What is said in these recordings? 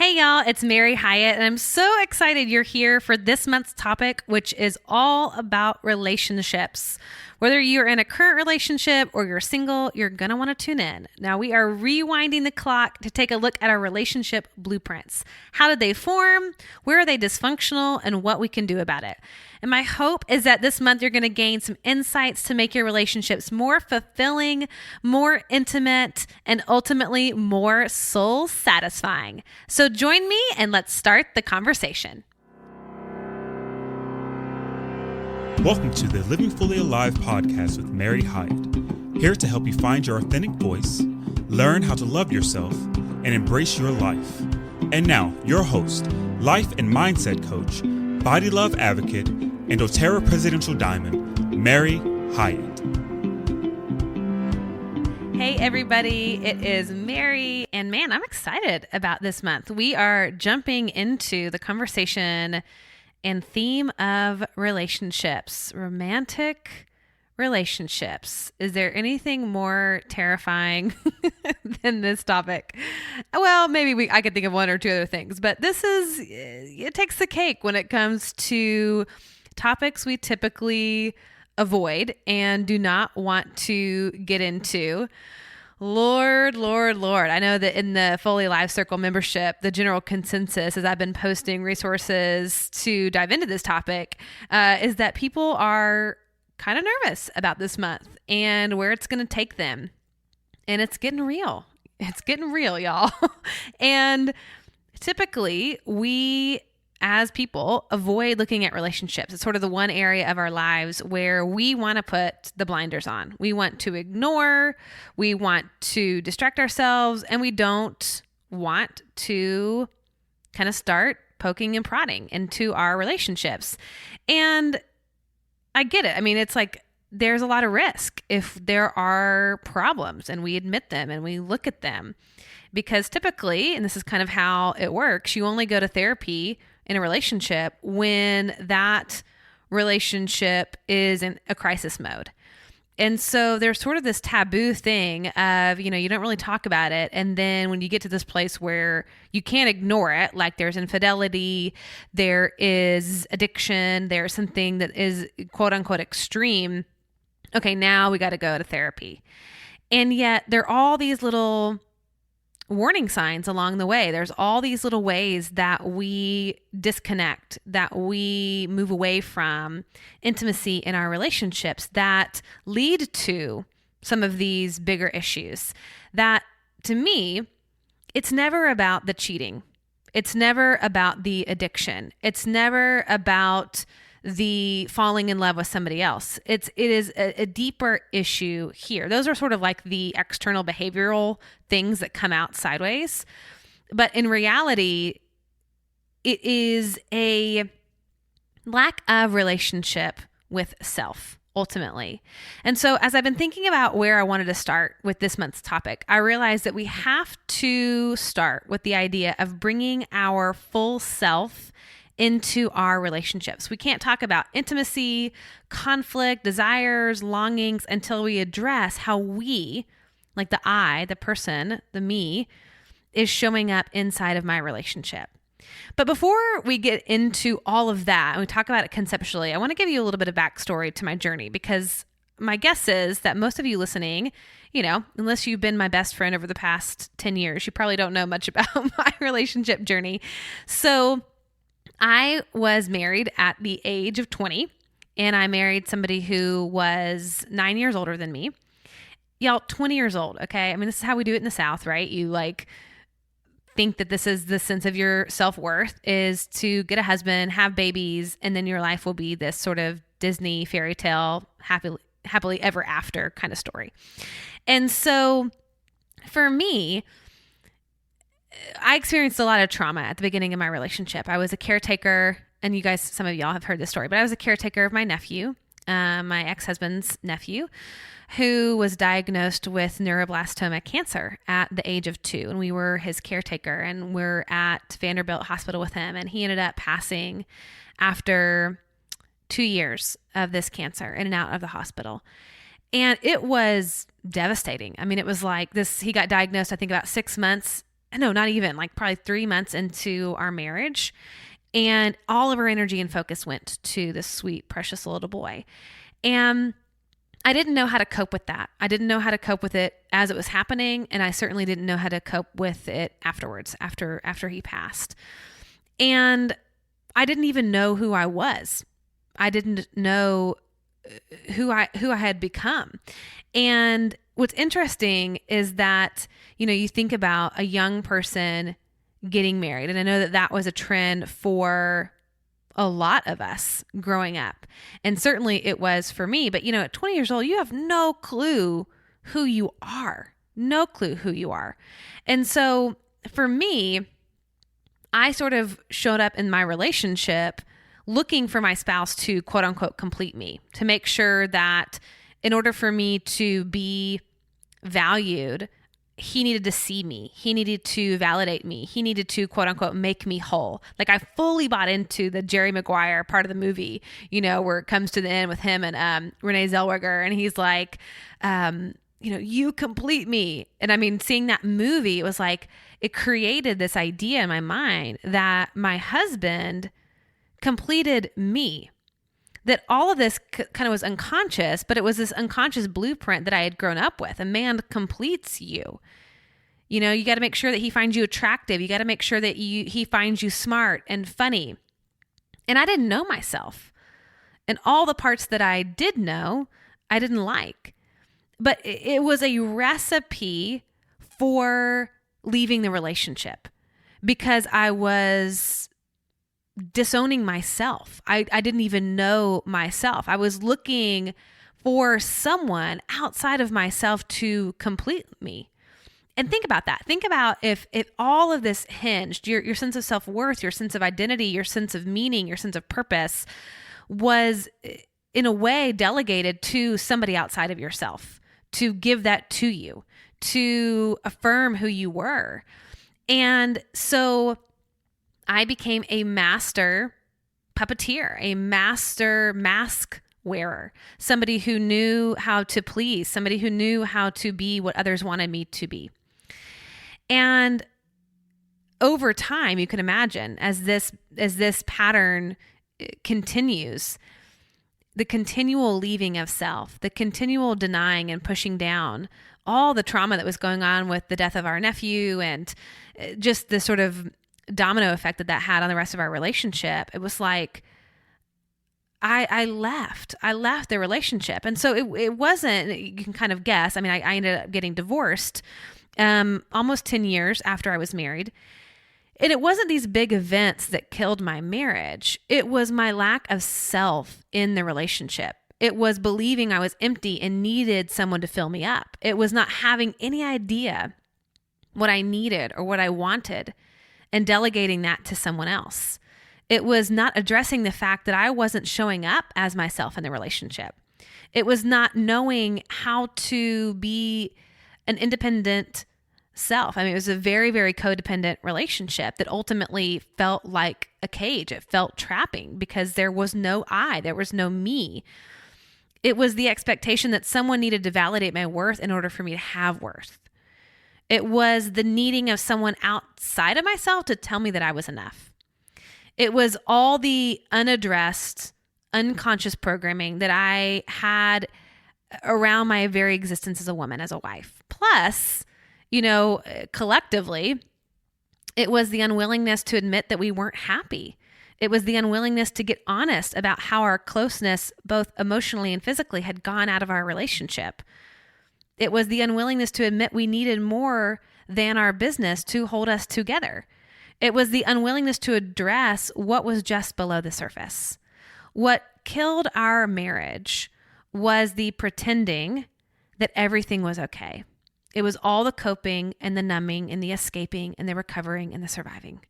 Hey y'all, it's Mary Hyatt, and I'm so excited you're here for this month's topic, which is all about relationships. Whether you're in a current relationship or you're single, you're going to want to tune in. Now, we are rewinding the clock to take a look at our relationship blueprints. How did they form? Where are they dysfunctional? And what we can do about it. And my hope is that this month you're going to gain some insights to make your relationships more fulfilling, more intimate, and ultimately more soul satisfying. So join me and let's start the conversation. Welcome to the Living Fully Alive podcast with Mary Hyatt, here to help you find your authentic voice, learn how to love yourself, and embrace your life. And now, your host, life and mindset coach, body love advocate, and doTERRA Presidential Diamond, Mary Hyatt. Hey everybody, it is Mary, and man, I'm excited about this month. We are jumping into the conversation and theme of relationships, romantic relationships. Is there anything more terrifying than this topic? Well, maybe I could think of one or two other things, but it takes the cake when it comes to topics we typically avoid and do not want to get into. Lord. I know that in the Fully Live Circle membership, the general consensus, as I've been posting resources to dive into this topic, is that people are kind of nervous about this month and where it's going to take them. And it's getting real. It's getting real, y'all. And typically we, as people, avoid looking at relationships. It's sort of the one area of our lives where we want to put the blinders on. We want to ignore, we want to distract ourselves, and we don't want to kind of start poking and prodding into our relationships. And I get it. I mean, it's like there's a lot of risk if there are problems and we admit them and we look at them. Because typically, and this is kind of how it works, you only go to therapy in a relationship when that relationship is in a crisis mode. And so there's sort of this taboo thing of, you don't really talk about it. And then when you get to this place where you can't ignore it, like there's infidelity, there is addiction, there's something that is quote unquote extreme. Okay, now we got to go to therapy. And yet there are all these little warning signs along the way. There's all these little ways that we disconnect, that we move away from intimacy in our relationships that lead to some of these bigger issues. That, to me, it's never about the cheating. It's never about the addiction. It's never about the falling in love with somebody else. It is a deeper issue here. Those are sort of like the external behavioral things that come out sideways. But in reality, it is a lack of relationship with self, ultimately. And so as I've been thinking about where I wanted to start with this month's topic, I realized that we have to start with the idea of bringing our full self into our relationships. We can't talk about intimacy, conflict, desires, longings until we address how we, like the I, the person, the me, is showing up inside of my relationship. But before we get into all of that and we talk about it conceptually, I want to give you a little bit of backstory to my journey, because my guess is that most of you listening, unless you've been my best friend over the past 10 years, you probably don't know much about my relationship journey. So I was married at the age of 20, and I married somebody who was 9 years older than me. Y'all, 20 years old, okay? I mean, this is how we do it in the South, right? You think that this is the sense of your self-worth, is to get a husband, have babies, and then your life will be this sort of Disney fairy tale, happily ever after kind of story. And so for me, I experienced a lot of trauma at the beginning of my relationship. I was a caretaker, and you guys, some of y'all have heard this story, but I was a caretaker of my nephew, my ex-husband's nephew, who was diagnosed with neuroblastoma cancer at the age of 2. And we were his caretaker, and we're at Vanderbilt Hospital with him. And he ended up passing after 2 years of this cancer, in and out of the hospital. And it was devastating. I mean, it was like this, he got diagnosed, I think about 6 months no, not even, like probably 3 months into our marriage. And all of our energy and focus went to this sweet, precious little boy. And I didn't know how to cope with that. I didn't know how to cope with it as it was happening. And I certainly didn't know how to cope with it afterwards, after he passed. And I didn't even know who I was. I didn't know who I had become. And what's interesting is that, you think about a young person getting married. And I know that that was a trend for a lot of us growing up. And certainly it was for me. But, at 20 years old, you have no clue who you are. No clue who you are. And so for me, I sort of showed up in my relationship looking for my spouse to quote unquote complete me, to make sure that in order for me to be valued, he needed to see me. He needed to validate me. He needed to quote unquote make me whole. Like I fully bought into the Jerry Maguire part of the movie, where it comes to the end with him and Renee Zellweger, and he's like, you complete me. And I mean, seeing that movie, it was like, it created this idea in my mind that my husband completed me. That all of this kind of was unconscious, but it was this unconscious blueprint that I had grown up with. A man completes you. You got to make sure that he finds you attractive. You got to make sure that he finds you smart and funny. And I didn't know myself. And all the parts that I did know, I didn't like. But it was a recipe for leaving the relationship because I was disowning myself. I didn't even know myself. I was looking for someone outside of myself to complete me. And think about that. Think about if all of this hinged, your sense of self-worth, your sense of identity, your sense of meaning, your sense of purpose was in a way delegated to somebody outside of yourself to give that to you, to affirm who you were. And so I became a master puppeteer, a master mask wearer, somebody who knew how to please, somebody who knew how to be what others wanted me to be. And over time, you can imagine as this pattern continues, the continual leaving of self, the continual denying and pushing down, all the trauma that was going on with the death of our nephew and just the sort of domino effect that had on the rest of our relationship. It was like, I left the relationship. And so it wasn't, you can kind of guess. I mean, I ended up getting divorced almost 10 years after I was married. And it wasn't these big events that killed my marriage. It was my lack of self in the relationship. It was believing I was empty and needed someone to fill me up. It was not having any idea what I needed or what I wanted and delegating that to someone else. It was not addressing the fact that I wasn't showing up as myself in the relationship. It was not knowing how to be an independent self. I mean, it was a very, very codependent relationship that ultimately felt like a cage. It felt trapping because there was no I, there was no me. It was the expectation that someone needed to validate my worth in order for me to have worth. It was the needing of someone outside of myself to tell me that I was enough. It was all the unaddressed, unconscious programming that I had around my very existence as a woman, as a wife. Plus, collectively, it was the unwillingness to admit that we weren't happy. It was the unwillingness to get honest about how our closeness, both emotionally and physically, had gone out of our relationship. It was the unwillingness to admit we needed more than our business to hold us together. It was the unwillingness to address what was just below the surface. What killed our marriage was the pretending that everything was okay. It was all the coping and the numbing and the escaping and the recovering and the surviving.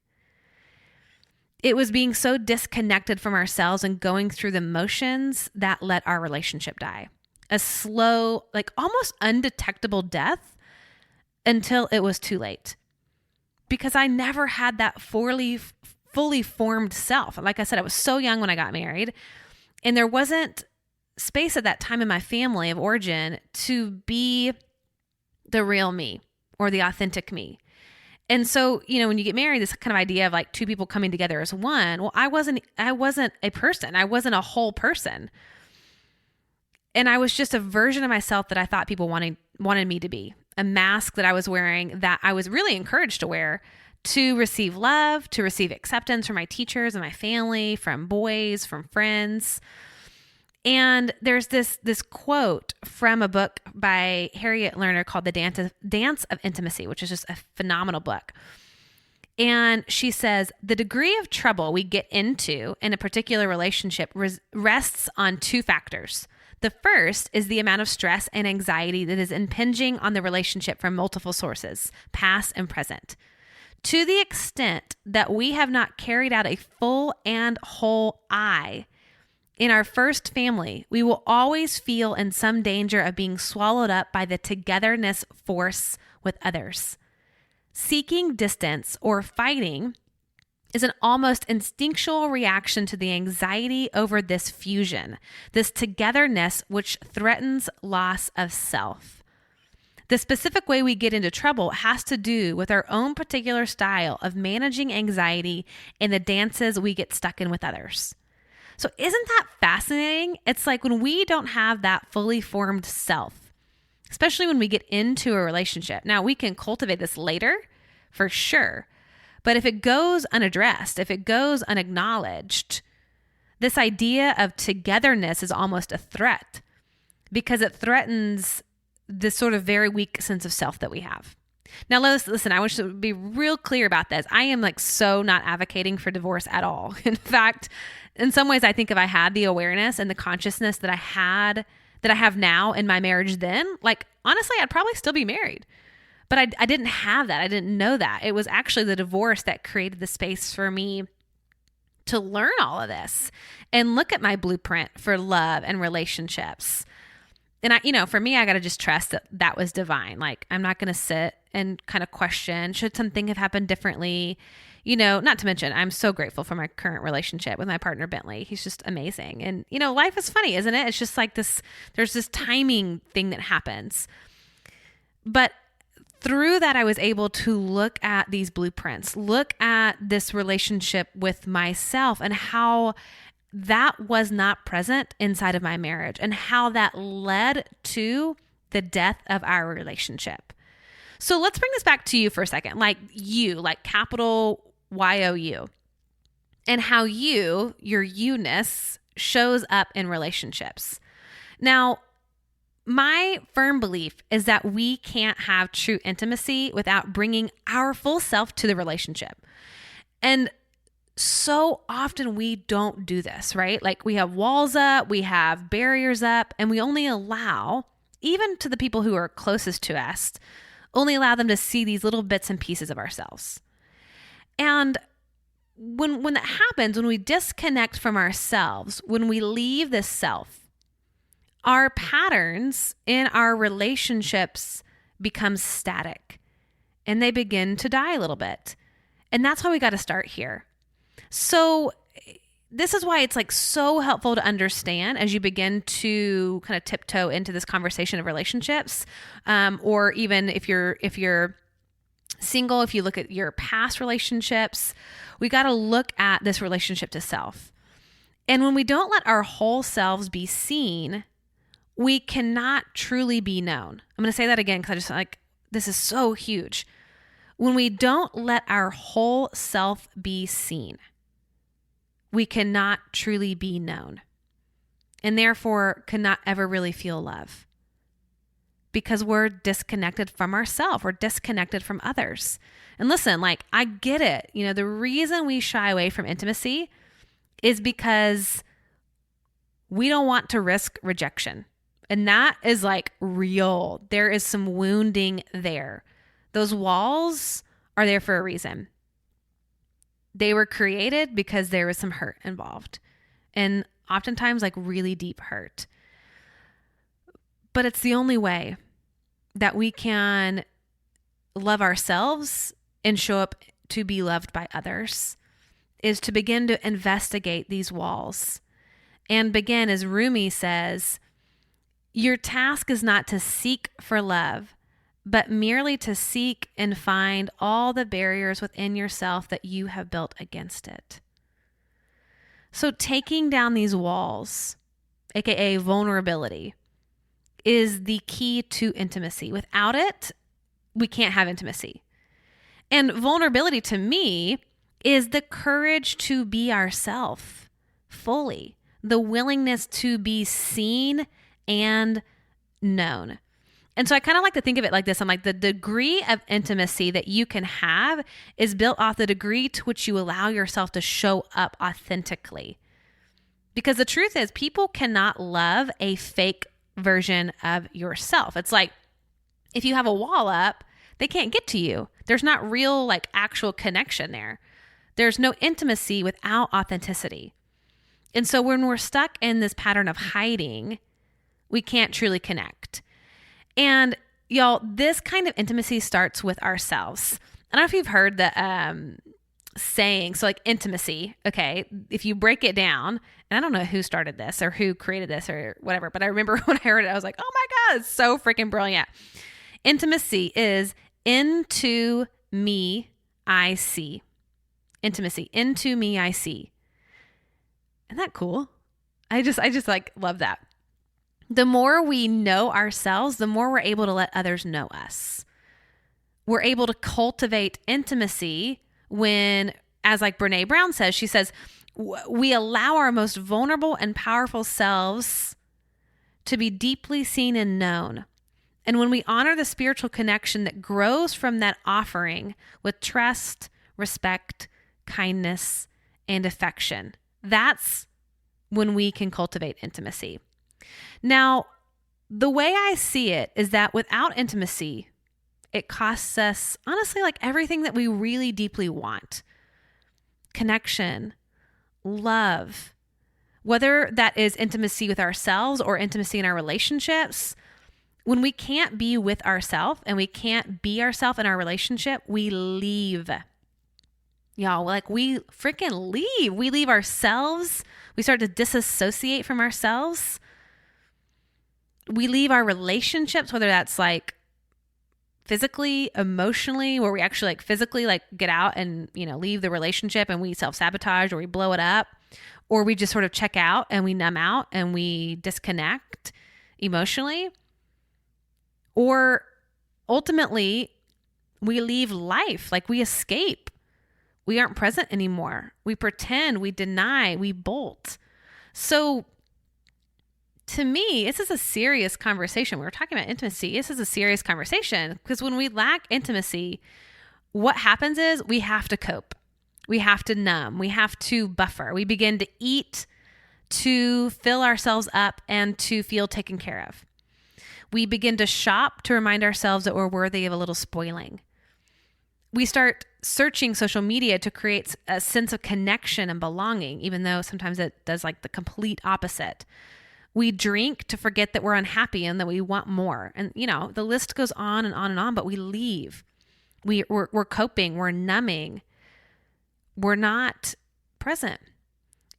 It was being so disconnected from ourselves and going through the motions that let our relationship die. A slow, like almost undetectable death until it was too late. Because I never had that fully formed self. Like I said, I was so young when I got married, and there wasn't space at that time in my family of origin to be the real me or the authentic me. And so, when you get married, this kind of idea of like two people coming together as one. Well, I wasn't a person. I wasn't a whole person. And I was just a version of myself that I thought people wanted me to be. A mask that I was wearing that I was really encouraged to wear to receive love, to receive acceptance from my teachers and my family, from boys, from friends. And there's this quote from a book by Harriet Lerner called The Dance of Intimacy, which is just a phenomenal book. And she says, the degree of trouble we get into in a particular relationship rests on two factors. The first is the amount of stress and anxiety that is impinging on the relationship from multiple sources, past and present. To the extent that we have not carried out a full and whole I in our first family, we will always feel in some danger of being swallowed up by the togetherness force with others. Seeking distance or fighting is an almost instinctual reaction to the anxiety over this fusion, this togetherness which threatens loss of self. The specific way we get into trouble has to do with our own particular style of managing anxiety and the dances we get stuck in with others. So isn't that fascinating? It's like when we don't have that fully formed self, especially when we get into a relationship. Now, we can cultivate this later for sure, but if it goes unaddressed, if it goes unacknowledged, this idea of togetherness is almost a threat because it threatens this sort of very weak sense of self that we have. Now, listen, I wish to be real clear about this. I am like so not advocating for divorce at all. In fact, in some ways, I think if I had the awareness and the consciousness that I have now in my marriage then, like honestly, I'd probably still be married. But I didn't have that. I didn't know that. It was actually the divorce that created the space for me to learn all of this and look at my blueprint for love and relationships. And for me, I got to just trust that was divine. Like, I'm not going to sit and kind of question, should something have happened differently? Not to mention, I'm so grateful for my current relationship with my partner, Bentley. He's just amazing. And, life is funny, isn't it? It's just like there's this timing thing that happens. But through that, I was able to look at these blueprints, look at this relationship with myself and how that was not present inside of my marriage and how that led to the death of our relationship. So let's bring this back to you for a second, like capital YOU, and how your you-ness shows up in relationships. Now, my firm belief is that we can't have true intimacy without bringing our full self to the relationship. And so often we don't do this, right? Like we have walls up, we have barriers up, and we only allow, even to the people who are closest to us, only allow them to see these little bits and pieces of ourselves. And when that happens, when we disconnect from ourselves, when we leave this self, our patterns in our relationships become static and they begin to die a little bit. And that's why we got to start here. So this is why it's like so helpful to understand as you begin to kind of tiptoe into this conversation of relationships, or even if you're single, if you look at your past relationships, we got to look at this relationship to self. And when we don't let our whole selves be seen, we cannot truly be known. I'm going to say that again because I just like, this is so huge. When we don't let our whole self be seen, we cannot truly be known and therefore cannot ever really feel love because we're disconnected from ourselves. We're disconnected from others. And listen, like I get it. The reason we shy away from intimacy is because we don't want to risk rejection. And that is like real. There is some wounding there. Those walls are there for a reason. They were created because there was some hurt involved. And oftentimes like really deep hurt. But it's the only way that we can love ourselves and show up to be loved by others is to begin to investigate these walls. And begin, as Rumi says, your task is not to seek for love, but merely to seek and find all the barriers within yourself that you have built against it. So taking down these walls, aka vulnerability, is the key to intimacy. Without it, we can't have intimacy. And vulnerability to me is the courage to be ourselves fully, the willingness to be seen and known. And so I kind of like to think of it like this. I'm like, the degree of intimacy that you can have is built off the degree to which you allow yourself to show up authentically. Because the truth is, people cannot love a fake version of yourself. It's like, if you have a wall up, they can't get to you. There's not real, like, actual connection there. There's no intimacy without authenticity. And so when we're stuck in this pattern of hiding, we can't truly connect. And y'all, this kind of intimacy starts with ourselves. I don't know if you've heard the saying, so like intimacy, okay, if you break it down, and I don't know who started this or who created this or whatever, but I remember when I heard it, I was like, oh my God, it's so freaking brilliant. Intimacy is into me, I see. Intimacy, into me, I see. Isn't that cool? I just like love that. The more we know ourselves, the more we're able to let others know us. We're able to cultivate intimacy when, as like Brene Brown says, she says, we allow our most vulnerable and powerful selves to be deeply seen and known. And when we honor the spiritual connection that grows from that offering with trust, respect, kindness, and affection, that's when we can cultivate intimacy. Now, the way I see it is that without intimacy, it costs us, honestly, like everything that we really deeply want. Connection, love, whether that is intimacy with ourselves or intimacy in our relationships. When we can't be with ourselves and we can't be ourselves in our relationship, we leave. Y'all, like we freaking leave. We leave ourselves. We start to disassociate from ourselves. We leave our relationships, whether that's like physically, emotionally, where we actually like physically like get out and, leave the relationship and we self-sabotage or we blow it up, or we just sort of check out and we numb out and we disconnect emotionally. Or ultimately, we leave life, like we escape. We aren't present anymore. We pretend, we deny, we bolt. So to me, this is a serious conversation. We were talking about intimacy. This is a serious conversation because when we lack intimacy, what happens is we have to cope. We have to numb. We have to buffer. We begin to eat to fill ourselves up and to feel taken care of. We begin to shop to remind ourselves that we're worthy of a little spoiling. We start searching social media to create a sense of connection and belonging, even though sometimes it does like the complete opposite. We drink to forget that we're unhappy and that we want more. And, the list goes on and on and on, but we leave. We're coping, we're numbing. We're not present.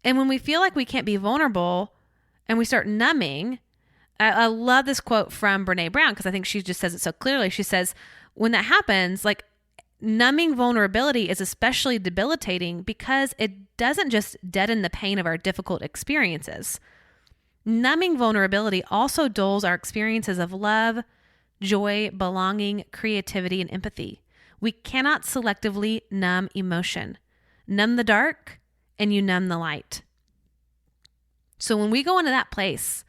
And when we feel like we can't be vulnerable and we start numbing, I love this quote from Brene Brown because I think she just says it so clearly. She says, when that happens, like numbing vulnerability is especially debilitating because it doesn't just deaden the pain of our difficult experiences. Numbing vulnerability also dulls our experiences of love, joy, belonging, creativity, and empathy. We cannot selectively numb emotion. Numb the dark and you numb the light. So when we go into that place,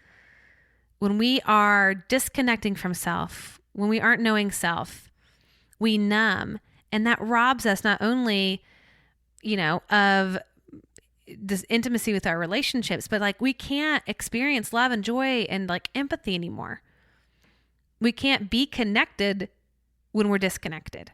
when we are disconnecting from self, when we aren't knowing self, we numb. And that robs us not only, of this intimacy with our relationships, but like we can't experience love and joy and like empathy anymore. We can't be connected when we're disconnected.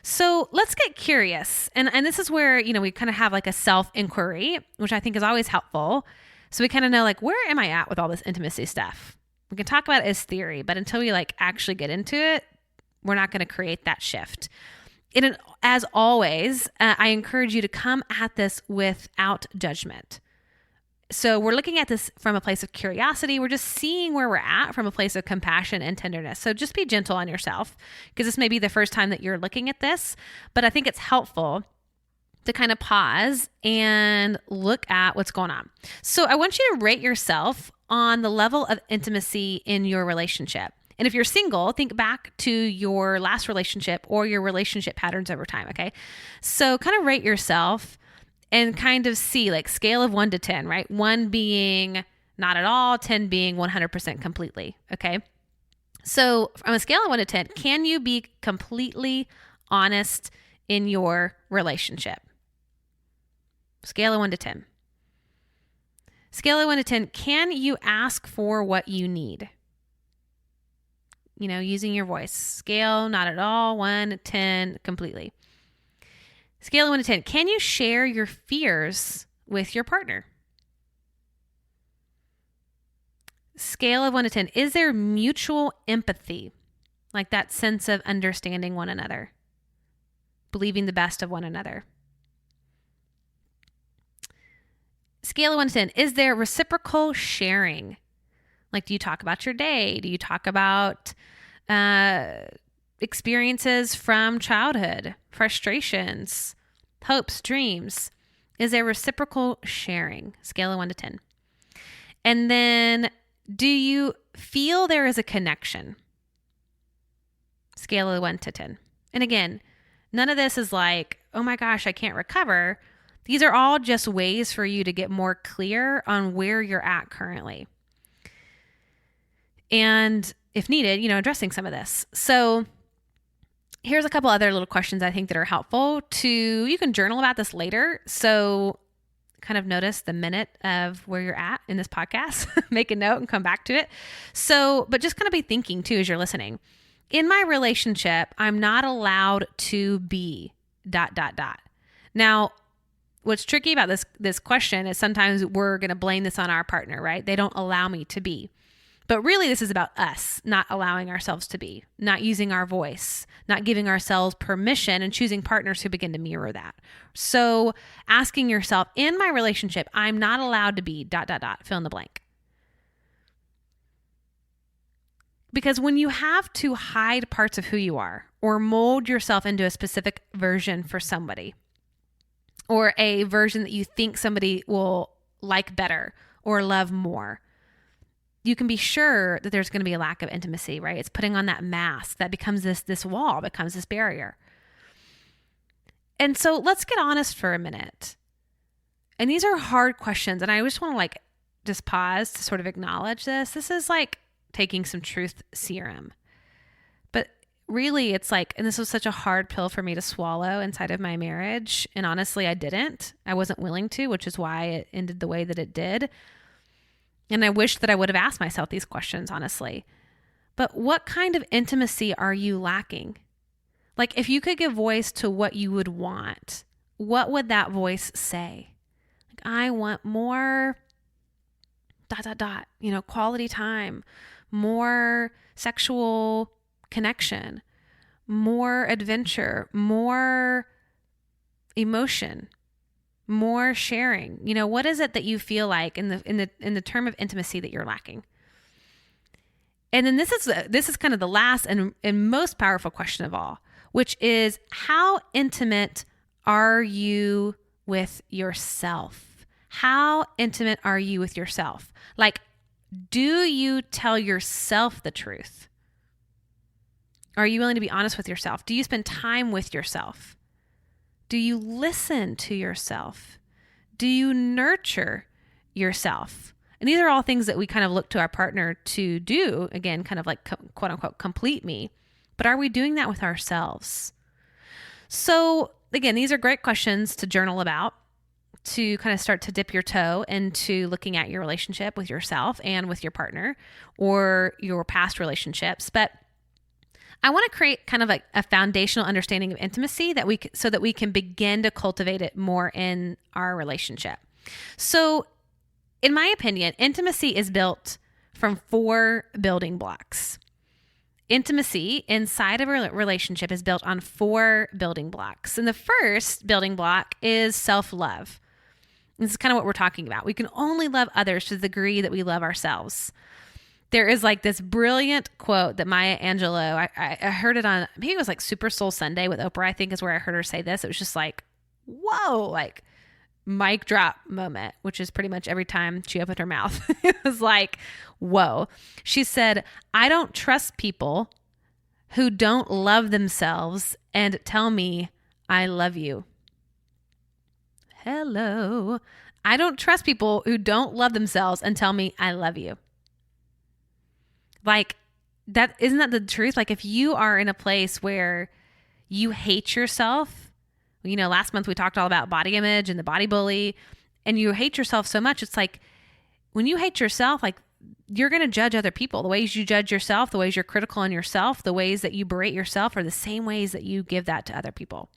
So let's get curious. And this is where, we kind of have like a self-inquiry, which I think is always helpful. So we kind of know like, where am I at with all this intimacy stuff? We can talk about it as theory, but until we like actually get into it, we're not going to create that shift. And as always, I encourage you to come at this without judgment. So we're looking at this from a place of curiosity. We're just seeing where we're at from a place of compassion and tenderness. So just be gentle on yourself, because this may be the first time that you're looking at this, but I think it's helpful to kind of pause and look at what's going on. So I want you to rate yourself on the level of intimacy in your relationship. And if you're single, think back to your last relationship or your relationship patterns over time, okay? So kind of rate yourself and kind of see, like, scale of 1 to 10, right? 1 being not at all, 10 being 100% completely, okay? So on a scale of 1 to 10, can you be completely honest in your relationship? Scale of 1 to 10. Scale of 1 to 10, can you ask for what you need? Using your voice. Scale, not at all, 1, 10, completely. Scale of 1 to 10, can you share your fears with your partner? Scale of 1 to 10, is there mutual empathy? Like that sense of understanding one another, believing the best of one another. Scale of 1 to 10, is there reciprocal sharing? Like, do you talk about your day? Do you talk about experiences from childhood, frustrations, hopes, dreams? Is there reciprocal sharing? Scale of 1 to 10. And then, do you feel there is a connection? Scale of 1 to 10. And again, none of this is like, oh my gosh, I can't recover. These are all just ways for you to get more clear on where you're at currently. And if needed, addressing some of this. So here's a couple other little questions I think that are helpful you can journal about this later. So kind of notice the minute of where you're at in this podcast, make a note and come back to it. So, but just kind of be thinking too, as you're listening. In my relationship, I'm not allowed to be ... Now, what's tricky about this question is sometimes we're going to blame this on our partner, right? They don't allow me to be. But really, this is about us not allowing ourselves to be, not using our voice, not giving ourselves permission, and choosing partners who begin to mirror that. So asking yourself, in my relationship, I'm not allowed to be ... fill in the blank. Because when you have to hide parts of who you are or mold yourself into a specific version for somebody, or a version that you think somebody will like better or love more, you can be sure that there's going to be a lack of intimacy, right? It's putting on that mask that becomes this wall, becomes this barrier. And so let's get honest for a minute. And these are hard questions. And I just want to just pause to sort of acknowledge this. This is like taking some truth serum. But really, it's like, and this was such a hard pill for me to swallow inside of my marriage. And honestly, I didn't. I wasn't willing to, which is why it ended the way that it did. And I wish that I would have asked myself these questions, honestly. But what kind of intimacy are you lacking? Like, if you could give voice to what you would want, what would that voice say? Like, I want more ... quality time, more sexual connection, more adventure, more emotion, more sharing. What is it that you feel like in the term of intimacy that you're lacking? And then this is kind of the last and most powerful question of all, which is, how intimate are you with yourself? How intimate are you with yourself? Like, do you tell yourself the truth? Are you willing to be honest with yourself? Do you spend time with yourself? Do you listen to yourself? Do you nurture yourself? And these are all things that we kind of look to our partner to do, again, kind of like quote unquote complete me. But are we doing that with ourselves? So again, these are great questions to journal about, to kind of start to dip your toe into looking at your relationship with yourself and with your partner or your past relationships. But I want to create kind of like a foundational understanding of intimacy so that we can begin to cultivate it more in our relationship. So in my opinion, intimacy is built from 4 building blocks. Intimacy inside of a relationship is built on 4 building blocks. And the first building block is self-love. This is kind of what we're talking about. We can only love others to the degree that we love ourselves. There is like this brilliant quote that Maya Angelou, I heard it on, maybe it was like Super Soul Sunday with Oprah, I think is where I heard her say this. It was just like, whoa, like mic drop moment, which is pretty much every time she opened her mouth. It was like, whoa. She said, I don't trust people who don't love themselves and tell me I love you. Hello. I don't trust people who don't love themselves and tell me I love you. Like that, isn't that the truth? Like if you are in a place where you hate yourself, you know, last month we talked all about body image and the body bully, and you hate yourself so much. It's like when you hate yourself, like you're going to judge other people. The ways you judge yourself, the ways you're critical on yourself, the ways that you berate yourself are the same ways that you give that to other people.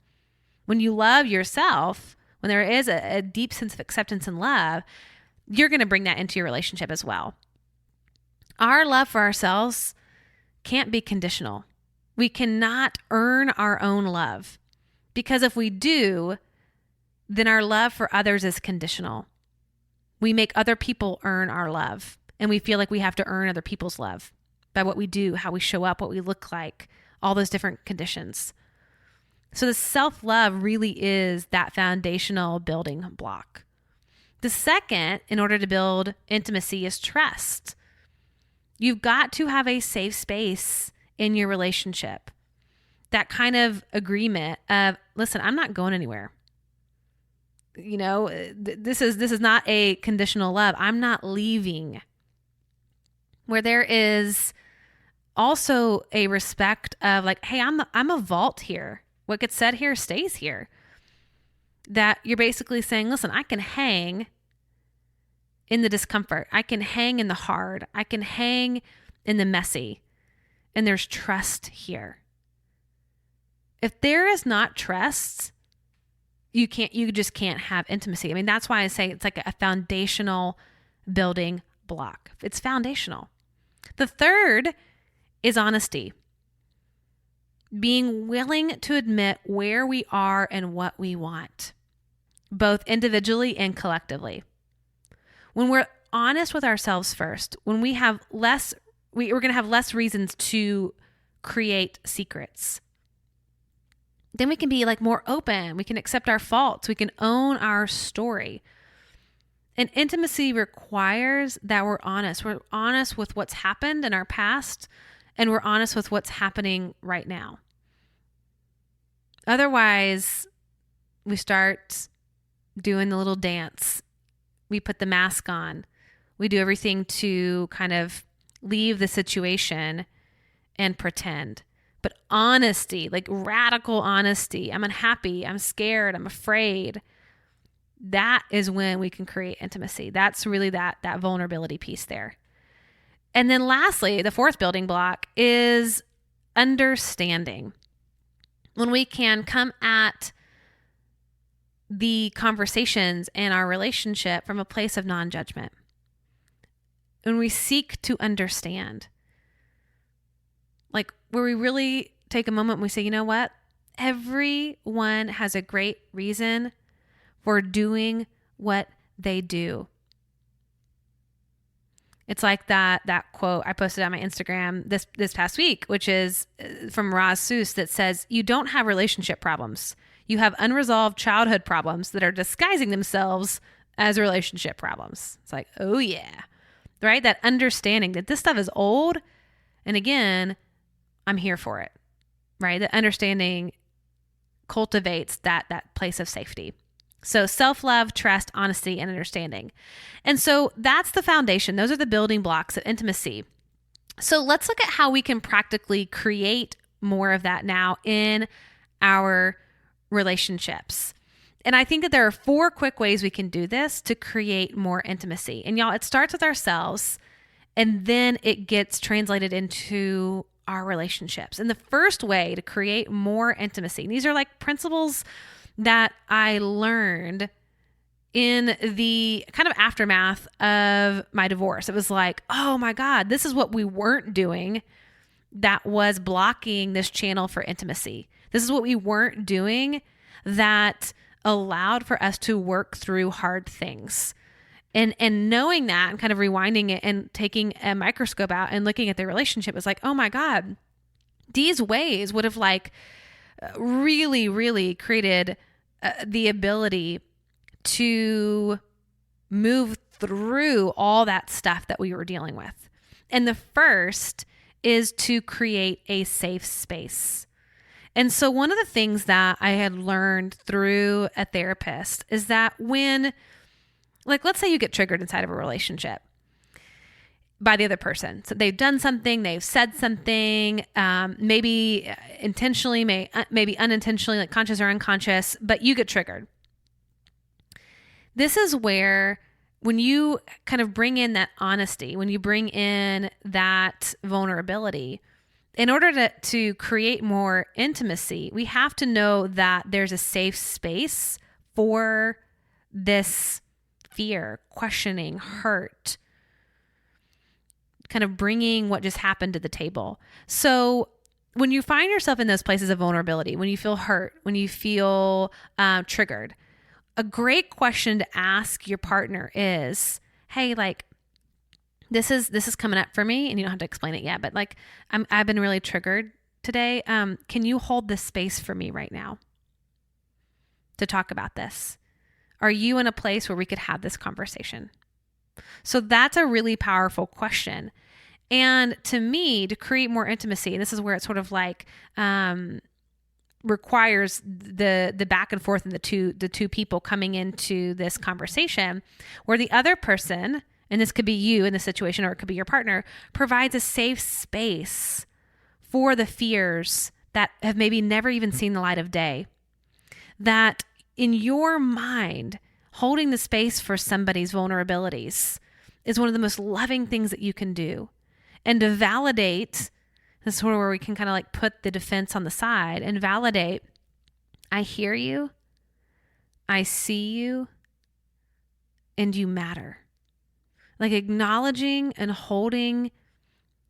When you love yourself, when there is a deep sense of acceptance and love, you're going to bring that into your relationship as well. Our love for ourselves can't be conditional. We cannot earn our own love, because if we do, then our love for others is conditional. We make other people earn our love, and we feel like we have to earn other people's love by what we do, how we show up, what we look like, all those different conditions. So the self-love really is that foundational building block. The second, in order to build intimacy, is trust. You've got to have a safe space in your relationship. That kind of agreement of, listen, I'm not going anywhere. You know, this is not a conditional love. I'm not leaving. Where there is also a respect of like, hey, I'm a vault here. What gets said here stays here. That you're basically saying, listen, I can hang in the discomfort. I can hang in the hard. I can hang in the messy. And there's trust here. If there is not trust, you just can't have intimacy. I mean, that's why I say it's like a foundational building block. It's foundational. The third is honesty. Being willing to admit where we are and what we want, both individually and collectively. When we're honest with ourselves first, when we have less, we're going to have less reasons to create secrets. Then we can be like more open. We can accept our faults. We can own our story. And intimacy requires that we're honest. We're honest with what's happened in our past, and we're honest with what's happening right now. Otherwise, we start doing the little dance. We put the mask on. We do everything to kind of leave the situation and pretend. But honesty, like radical honesty, I'm unhappy, I'm scared, I'm afraid. That is when we can create intimacy. That's really that vulnerability piece there. And then lastly, the fourth building block is understanding. When we can come at the conversations and our relationship from a place of non-judgment. When we seek to understand. Like where we really take a moment and we say, you know what? Everyone has a great reason for doing what they do. It's like that quote I posted on my Instagram this past week, which is from Roz Seuss, that says, you don't have relationship problems. You have unresolved childhood problems that are disguising themselves as relationship problems. It's like, oh yeah, right? That understanding that this stuff is old. And again, I'm here for it, right? That understanding cultivates that place of safety. So self-love, trust, honesty, and understanding. And so that's the foundation. Those are the building blocks of intimacy. So let's look at how we can practically create more of that now in our relationships. And I think that there are 4 quick ways we can do this to create more intimacy. And y'all, it starts with ourselves, and then it gets translated into our relationships. And the first way to create more intimacy, and these are like principles that I learned in the kind of aftermath of my divorce. It was like, oh my God, this is what we weren't doing that was blocking this channel for intimacy. This is what we weren't doing that allowed for us to work through hard things. And knowing that and kind of rewinding it and taking a microscope out and looking at the relationship is like, oh my God, these ways would have like really, really created the ability to move through all that stuff that we were dealing with. And the first is to create a safe space. And so one of the things that I had learned through a therapist is that when, like, let's say you get triggered inside of a relationship by the other person. So they've done something, they've said something, maybe intentionally, maybe unintentionally, like conscious or unconscious, but you get triggered. This is where when you kind of bring in that honesty, when you bring in that vulnerability, in order to create more intimacy, we have to know that there's a safe space for this fear, questioning, hurt, kind of bringing what just happened to the table. So when you find yourself in those places of vulnerability, when you feel hurt, when you feel triggered, a great question to ask your partner is, hey, like, this is coming up for me, and you don't have to explain it yet, but like, I've been really triggered today. Can you hold this space for me right now to talk about this? Are you in a place where we could have this conversation? So that's a really powerful question. And to me, to create more intimacy, and this is where it's sort of like requires the back and forth and the two people coming into this conversation, where the other person, and this could be you in the situation or it could be your partner, provides a safe space for the fears that have maybe never even seen the light of day. That in your mind, holding the space for somebody's vulnerabilities is one of the most loving things that you can do. And to validate, this is sort of where we can kind of like put the defense on the side and validate, I hear you, I see you, and you matter. Like acknowledging and holding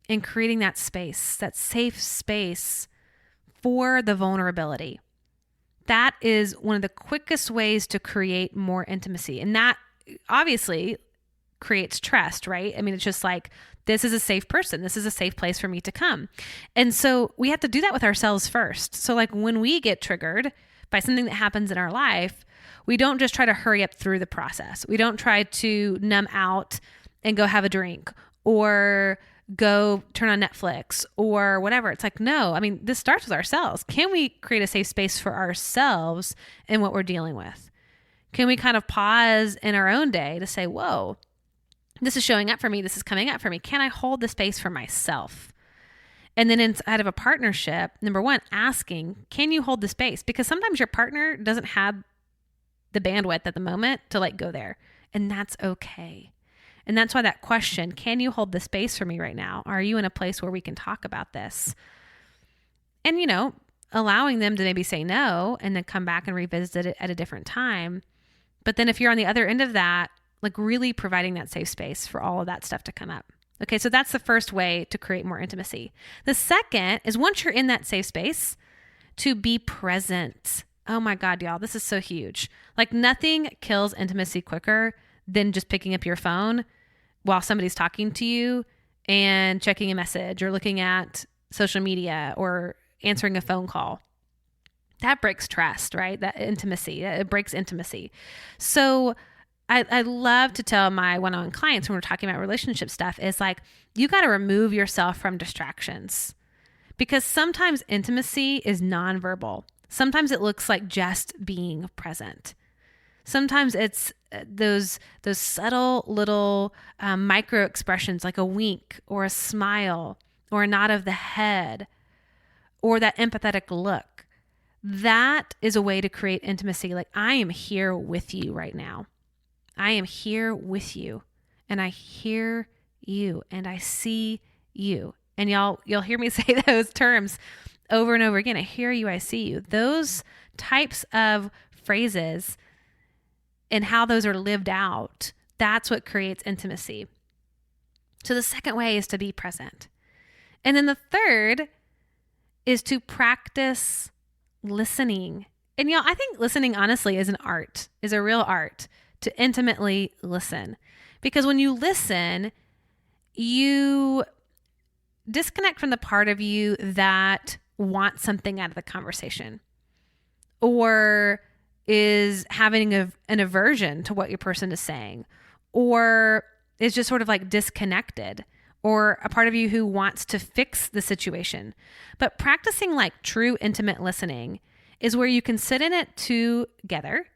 and creating that space, that safe space for the vulnerability. That is one of the quickest ways to create more intimacy. And that obviously creates trust, right? I mean, it's just like, this is a safe person. This is a safe place for me to come. And so we have to do that with ourselves first. So like when we get triggered by something that happens in our life, we don't just try to hurry up through the process. We don't try to numb out and go have a drink or go turn on Netflix or whatever. It's like, no, I mean, this starts with ourselves. Can we create a safe space for ourselves in what we're dealing with? Can we kind of pause in our own day to say, whoa, this is showing up for me. This is coming up for me. Can I hold the space for myself? And then inside of a partnership, number one, asking, can you hold the space? Because sometimes your partner doesn't have the bandwidth at the moment to like go there. And that's okay. And that's why that question, can you hold the space for me right now? Are you in a place where we can talk about this? And, you know, allowing them to maybe say no and then come back and revisit it at a different time. But then if you're on the other end of that, like really providing that safe space for all of that stuff to come up. Okay, so that's the first way to create more intimacy. The second is once you're in that safe space, to be present. Oh my God, y'all, this is so huge. Like nothing kills intimacy quicker than just picking up your phone while somebody's talking to you and checking a message or looking at social media or answering a phone call. That breaks trust, right? That intimacy, it breaks intimacy. So I love to tell my one-on-one clients when we're talking about relationship stuff is like, you got to remove yourself from distractions because sometimes intimacy is nonverbal. Sometimes it looks like just being present. Sometimes it's those subtle little micro expressions like a wink or a smile or a nod of the head or that empathetic look. That is a way to create intimacy. Like I am here with you right now. I am here with you and I hear you and I see you. And you'll hear me say those terms over and over again. I hear you, I see you. Those types of phrases and how those are lived out, that's what creates intimacy. So the second way is to be present. And then the third is to practice listening And y'all, I think listening honestly is an art, is a real art to intimately listen. Because when you listen, you disconnect from the part of you that wants something out of the conversation or is having an aversion to what your person is saying or is just sort of like disconnected or a part of you who wants to fix the situation. But practicing like true intimate listening is where you can sit in it together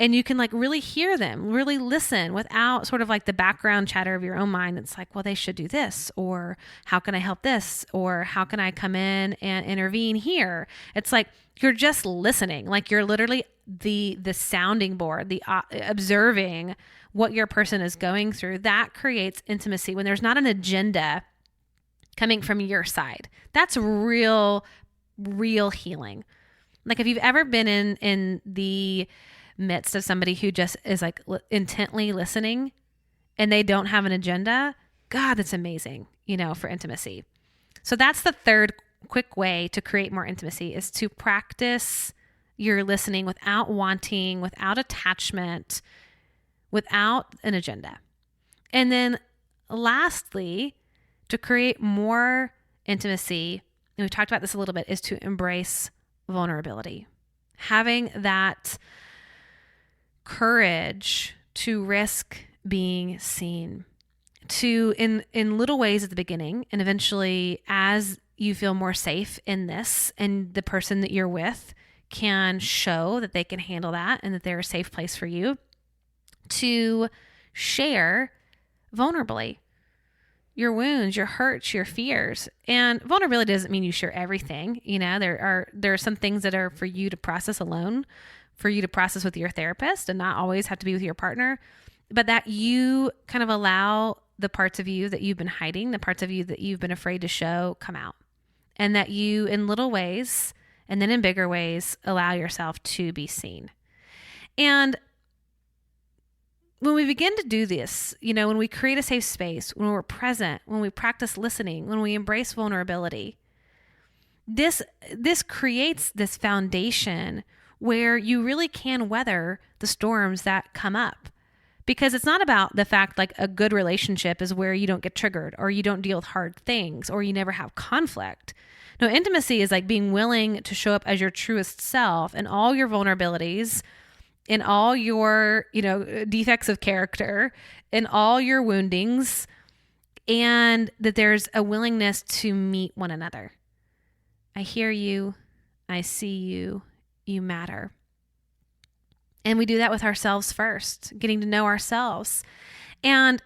and you can like really hear them, really listen without sort of like the background chatter of your own mind. It's like, well, they should do this, or how can I help this? Or how can I come in and intervene here? It's like, you're just listening. Like you're literally the sounding board, the observing what your person is going through. That creates intimacy when there's not an agenda coming from your side. That's real healing. Like if you've ever been in the midst of somebody who just is like intently listening and they don't have an agenda, God, that's amazing, for intimacy. So that's the third quick way to create more intimacy is to practice your listening without wanting, without attachment, without an agenda. And then lastly, to create more intimacy, and we've talked about this a little bit, is to embrace vulnerability. Having that courage to risk being seen, to in little ways at the beginning, and eventually as you feel more safe in this and the person that you're with can show that they can handle that and that they're a safe place for you, to share vulnerably your wounds, your hurts, your fears. And vulnerability doesn't mean you share everything. There are some things that are for you to process alone, for you to process with your therapist and not always have to be with your partner, but that you kind of allow the parts of you that you've been hiding, the parts of you that you've been afraid to show, come out. And that you, in little ways and then in bigger ways, allow yourself to be seen. And when we begin to do this, when we create a safe space, when we're present, when we practice listening, when we embrace vulnerability, this creates this foundation where you really can weather the storms that come up. Because it's not about the fact like a good relationship is where you don't get triggered or you don't deal with hard things or you never have conflict. No, intimacy is like being willing to show up as your truest self and all your vulnerabilities, in all your, defects of character, in all your woundings, and that there's a willingness to meet one another. I hear you. I see you. You matter. And we do that with ourselves first, getting to know ourselves. And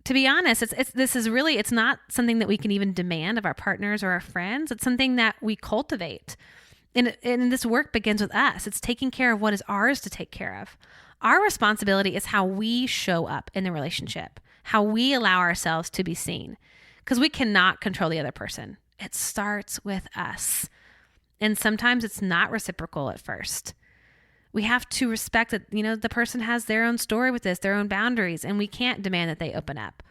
to be honest, it's not something that we can even demand of our partners or our friends. It's something that we cultivate. And this work begins with us. It's taking care of what is ours to take care of. Our responsibility is how we show up in the relationship, how we allow ourselves to be seen, because we cannot control the other person. It starts with us. And sometimes it's not reciprocal at first. We have to respect that, the person has their own story with this, their own boundaries, and we can't demand that they open up.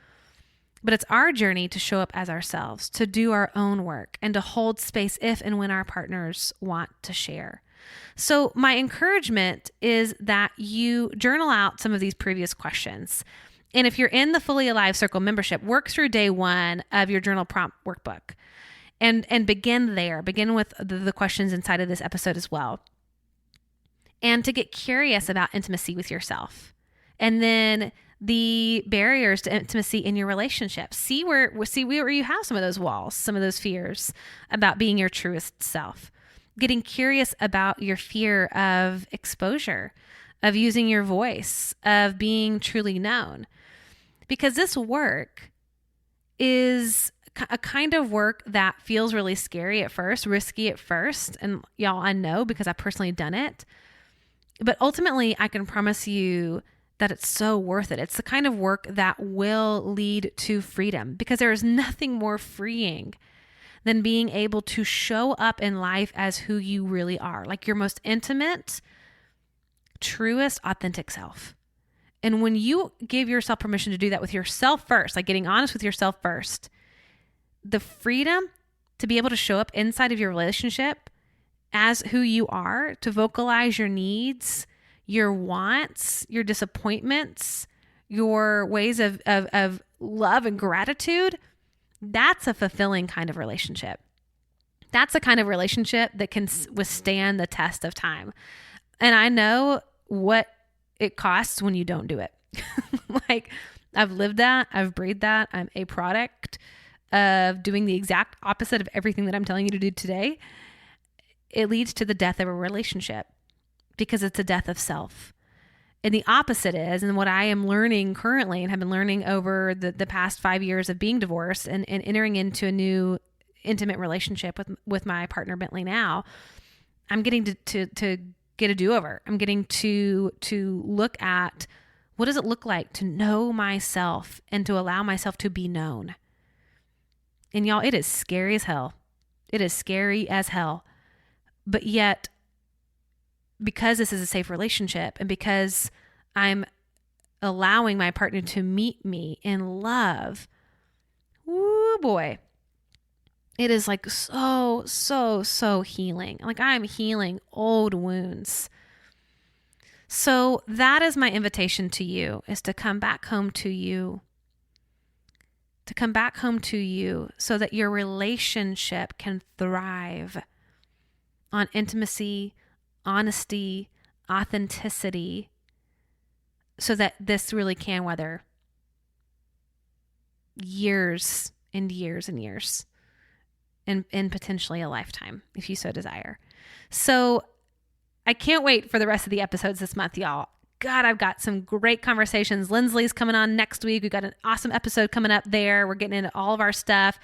But it's our journey to show up as ourselves, to do our own work, and to hold space if and when our partners want to share. So my encouragement is that you journal out some of these previous questions. And if you're in the Fully Alive Circle membership, work through day 1 of your journal prompt workbook and begin there. Begin with the questions inside of this episode as well. And to get curious about intimacy with yourself. And then the barriers to intimacy in your relationship. See where you have some of those walls, some of those fears about being your truest self. Getting curious about your fear of exposure, of using your voice, of being truly known. Because this work is a kind of work that feels really scary at first, risky at first. And y'all, I know because I've personally done it. But ultimately, I can promise you that it's so worth it. It's the kind of work that will lead to freedom, because there is nothing more freeing than being able to show up in life as who you really are, like your most intimate, truest, authentic self. And when you give yourself permission to do that with yourself first, like getting honest with yourself first, the freedom to be able to show up inside of your relationship as who you are, to vocalize your needs, your wants, your disappointments, your ways of love and gratitude, that's a fulfilling kind of relationship. That's a kind of relationship that can withstand the test of time. And I know what it costs when you don't do it. Like, I've lived that. I've breathed that. I'm a product of doing the exact opposite of everything that I'm telling you to do today. It leads to the death of a relationship because it's a death of self. And the opposite is, and what I am learning currently and have been learning over the past 5 years of being divorced and entering into a new intimate relationship with my partner Bentley now, I'm getting to get a do-over. I'm getting to look at, what does it look like to know myself and to allow myself to be known? And y'all, it is scary as hell. It is scary as hell. But yet, because this is a safe relationship and because I'm allowing my partner to meet me in love, woo boy, it is like so healing. Like, I'm healing old wounds. So that is my invitation to you, is to come back home to you. To come back home to you so that your relationship can thrive on intimacy, honesty, authenticity, so that this really can weather years and years and years, and potentially a lifetime if you so desire. So I can't wait for the rest of the episodes this month, y'all. God, I've got some great conversations. Lindsley's coming on next week. We've got an awesome episode coming up there. We're getting into all of our stuff.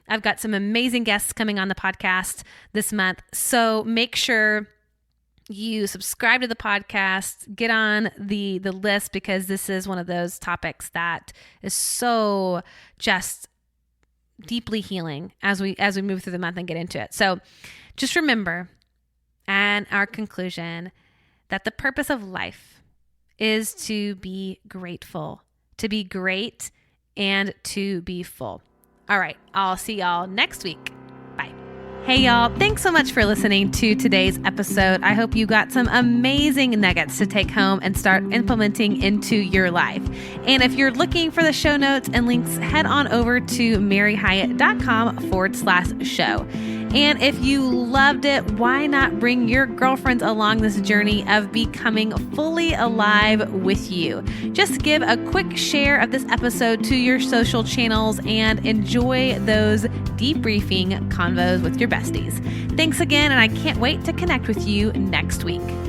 I've got some amazing guests coming on the podcast this month. So make sure you subscribe to the podcast, get on the list, because this is one of those topics that is so just deeply healing as we move through the month and get into it. So just remember, and our conclusion, that the purpose of life is to be grateful, to be great, and to be full. All right, I'll see y'all next week. Bye. Hey y'all, thanks so much for listening to today's episode. I hope you got some amazing nuggets to take home and start implementing into your life. And if you're looking for the show notes and links, head on over to maryhyatt.com/show. And if you loved it, why not bring your girlfriends along this journey of becoming fully alive with you? Just give a quick share of this episode to your social channels and enjoy those debriefing convos with your besties. Thanks again, and I can't wait to connect with you next week.